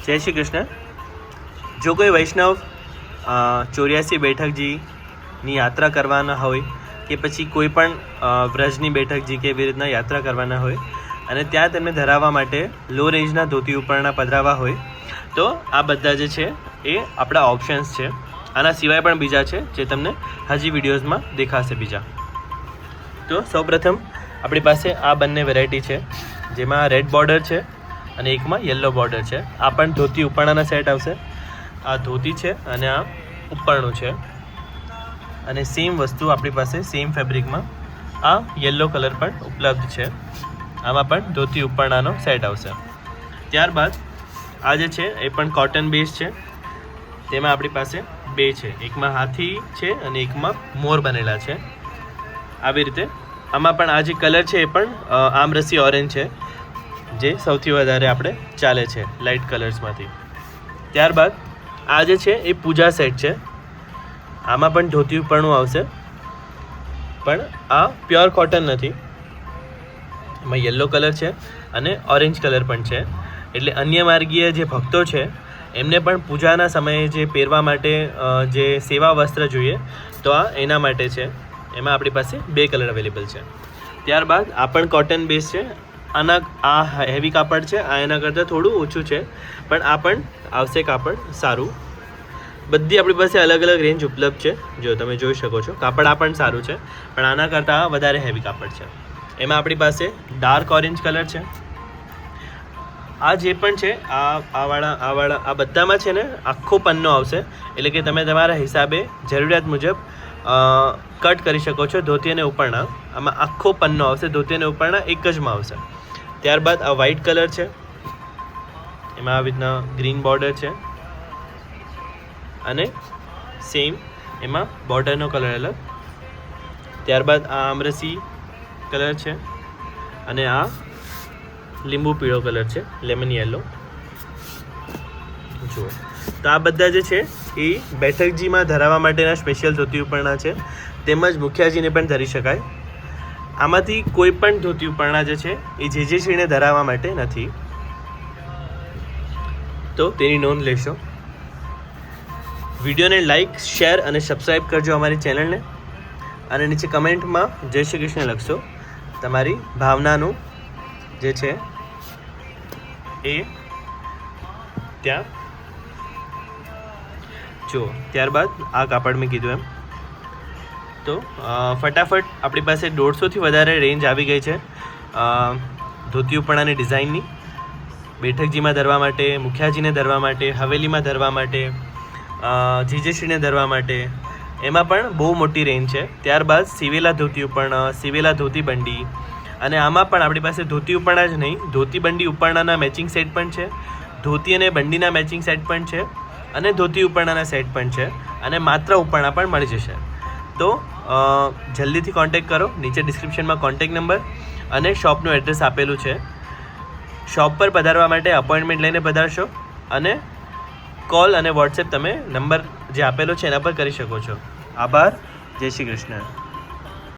જય શ્રી કૃષ્ણ. જો કોઈ વૈષ્ણવ 84 બેઠકજીની યાત્રા કરવાના હોય કે પછી કોઈ પણ વ્રજની બેઠકજી કે એવી રીતના યાત્રા કરવાના હોય અને ત્યાં તેમને ધરાવવા માટે લો રેન્જના ધોતી ઉપરના પધરાવવા હોય તો આ બધા જે છે એ આપણા ઓપ્શન્સ છે. આના સિવાય પણ બીજા છે જે તમને હજી વિડીયોઝમાં દેખાશે બીજા. તો સૌપ્રથમ આપણી પાસે આ બંને વેરાયટી છે જેમાં રેડ બોર્ડર છે અને એકમાં યલો બોર્ડર છે. આ પણ ધોતી ઉપરણાના સેટ આવશે. આ ધોતી છે અને આ ઉપરણું છે અને સેમ વસ્તુ આપણી પાસે સેમ ફેબ્રિકમાં આ યલો કલર પણ ઉપલબ્ધ છે. આમાં પણ ધોતી ઉપરણાનો સેટ આવશે. ત્યારબાદ આ જે છે એ પણ કોટન બેઝ છે. તેમાં આપણી પાસે બે છે, એકમાં હાથી છે અને એકમાં મોર બનેલા છે. આવી રીતે આમાં પણ આ જે કલર છે એ પણ આમરસી ઓરેન્જ છે જે સૌથી વધારે આપણે ચાલે છે લાઇટ કલર્સમાંથી. ત્યારબાદ આ જે છે એ પૂજા સેટ છે. આમાં પણ ધોતી ઉપરણું આવશે પણ આ પ્યોર કોટન નથી. એમાં યલો કલર છે અને ઓરેન્જ કલર પણ છે. એટલે અન્ય માર્ગીય જે ભક્તો છે એમને પણ પૂજાના સમયે જે પહેરવા માટે જે સેવા વસ્ત્ર જોઈએ તો આ એના માટે છે. એમાં આપણી પાસે બે કલર અવેલેબલ છે. ત્યારબાદ આ પણ કોટન બેઝ છે. આ હેવી કાપડ છે, આ એના કરતાં થોડું ઓછું છે પણ આ પણ આવશે કાપડ સારું. બધી આપણી પાસે અલગ અલગ રેન્જ ઉપલબ્ધ છે. જો તમે જોઈ શકો છો કાપડ આ પણ સારું છે પણ આના કરતાં વધારે હેવી કાપડ છે. એમાં આપણી પાસે ડાર્ક ઓરેન્જ કલર છે. આ જે પણ છે આ બધામાં છે ને આખો પન્નો આવશે. એટલે કે તમે તમારા હિસાબે જરૂરિયાત મુજબ કટ કરી શકો છો ધોતી અને ઉપરણા. આમાં આખો પન્નો આવશે. ધોતી અને ઉપરણા એક જમાં આવશે. ત્યારબાદ આ વ્હાઇટ કલર છે. એમાં આવી રીતના ગ્રીન બોર્ડર છે અને સેમ એમાં બોર્ડરનો કલર અલગ. ત્યારબાદ આ આમરસી કલર છે અને આ લીંબુ પીળો કલર છે, લેમન યેલો. જુઓ તો આ બધા જે છે એ બેઠકજીમાં ધરાવવા માટેના સ્પેશિયલ ધોતી ઉપરણા છે. તેમજ મુખિયાજીને પણ ધરી શકાય. આમાંથી કોઈ પણ ધોતી ઉપરણા જે છે એ જે શ્રીને ધરાવવા માટે નથી, તો તેની નોંધ લેશો. વિડીયોને લાઇક, શેર અને સબસ્ક્રાઈબ કરજો અમારી ચેનલને અને નીચે કમેન્ટમાં જય શ્રી કૃષ્ણ લખશો. તમારી ભાવનાનું જે છે એ ત્યાં જુઓ. ત્યારબાદ આ કાપડ મેં કીધું એમ તો ફટાફટ આપણી પાસે 150થી વધારે રેન્જ આવી ગઈ છે ધોતી ઉપરણાની ડિઝાઇનની. બેઠકજીમાં ધરવા માટે, મુખિયાજીને ધરવા માટે, હવેલીમાં ધરવા માટે, જીજેશ્રીને ધરવા માટે, એમાં પણ બહુ મોટી રેન્જ છે. ત્યારબાદ સીવેલા ધોતી ઉપરણા, સીવેલા ધોતી બંડી અને આમાં પણ આપણી પાસે ધોતી ઉપરણા જ નહીં, ધોતી બંડી ઉપરણાના મેચિંગ સેટ પણ છે, ધોતી અને બંડીના મેચિંગ સેટ પણ છે અને ધોતી ઉપરણાના સેટ પણ છે અને માત્ર ઉપરણા પણ મળી જશે. તો જલ્દીથી કોન્ટેક્ટ કરો. નીચે ડિસ્ક્રિપ્શનમાં કોન્ટેક્ટ નંબર અને શોપનું એડ્રેસ આપેલું છે. શોપ પર પધારવા માટે અપોઇન્ટમેન્ટ લઈને પધારશો અને કોલ અને વોટ્સએપ તમે નંબર જે આપેલો છે એના પર કરી શકો છો. આભાર. જય શ્રી કૃષ્ણ.